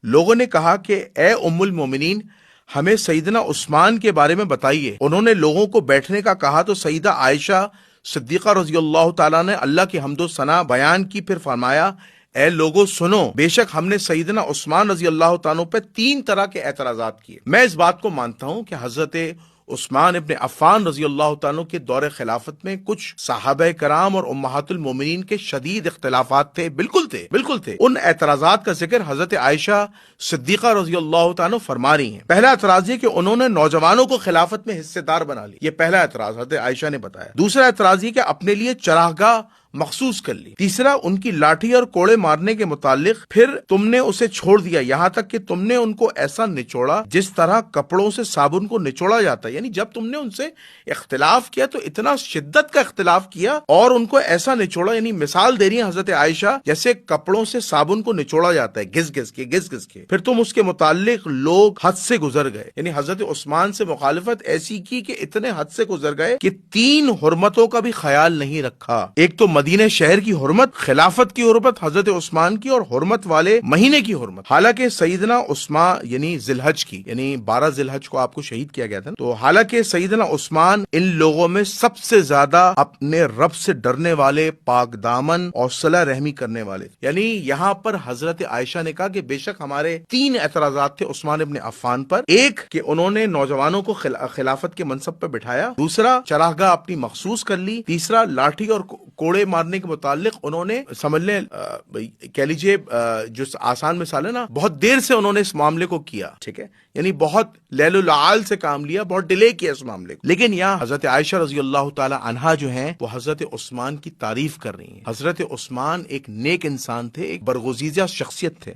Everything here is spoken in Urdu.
لوگوں نے کہا کہ اے ام المومنین، ہمیں سیدنا عثمان کے بارے میں بتائیے۔ انہوں نے لوگوں کو بیٹھنے کا کہا تو سیدہ عائشہ صدیقہ رضی اللہ تعالیٰ نے اللہ کی حمد و ثنا بیان کی، پھر فرمایا اے لوگوں سنو، بے شک ہم نے سیدنا عثمان رضی اللہ تعالیٰ پہ 3 طرح کے اعتراضات کیے۔ میں اس بات کو مانتا ہوں کہ حضرت عثمان ابن عفان رضی اللہ تعالیٰ کے دور خلافت میں کچھ صحابہ کرام اور امہات المومنین کے شدید اختلافات تھے، بالکل تھے۔ ان اعتراضات کا ذکر حضرت عائشہ صدیقہ رضی اللہ تعالیٰ فرما رہی ہیں۔ پہلا اعتراض یہ کہ انہوں نے نوجوانوں کو خلافت میں حصے دار بنا لی، یہ پہلا اعتراض حضرت عائشہ نے بتایا۔ دوسرا اعتراض یہ کہ اپنے لیے چراگاہ مخصوص کر لی۔ تیسرا ان کی لاٹھی اور کوڑے مارنے کے متعلق، پھر تم نے اسے چھوڑ دیا یہاں تک کہ تم نے ان کو ایسا نچوڑا جس طرح کپڑوں سے صابن کو نچوڑا جاتا ہے، یعنی جب تم نے ان سے اختلاف کیا تو اتنا شدت کا اختلاف کیا اور ان کو ایسا نچوڑا، یعنی مثال دے رہی ہیں حضرت عائشہ جیسے کپڑوں سے صابن کو نچوڑا جاتا ہے گھس گھس کے، پھر تم اس کے متعلق لوگ حد سے گزر گئے، یعنی حضرت عثمان سے مخالفت ایسی کی کہ اتنے حد سے گزر گئے کہ 3 حرمتوں کا بھی خیال نہیں رکھا۔ ایک تو مدینہ شہر کی حرمت، خلافت کی حرمت حضرت عثمان کی، اور حرمت والے مہینے کی حرمت۔ حالانکہ سیدنا عثمان یعنی ذی الحج کی، یعنی 12 ذی الحج کو آپ کو شہید کیا گیا تھا، تو حالانکہ سیدنا عثمان ان لوگوں میں سب سے زیادہ اپنے رب سے ڈرنے والے، پاک دامن اور صلہ رحمی کرنے والے، یعنی یہاں پر حضرت عائشہ نے کہا کہ بے شک ہمارے 3 اعتراضات تھے عثمان ابن عفان پر۔ ایک کہ انہوں نے نوجوانوں کو خلافت کے منصب پر بٹھایا، دوسرا چراگاہ اپنی مخصوص کر لی، تیسرا لاٹھی اور کوڑے مارنے کے متعلق انہوں نے سمجھ لیں کہہ لیجیے جو آسان مثال ہے نا، بہت دیر سے انہوں نے اس معاملے کو کیا، ٹھیک ہے، یعنی بہت لیل و لعال سے کام لیا، بہت ڈیلے کیا اس معاملے کو۔ لیکن یہاں حضرت عائشہ رضی اللہ تعالی عنہا جو ہیں وہ حضرت عثمان کی تعریف کر رہی ہیں۔ حضرت عثمان ایک نیک انسان تھے، ایک برگزیدہ شخصیت تھے۔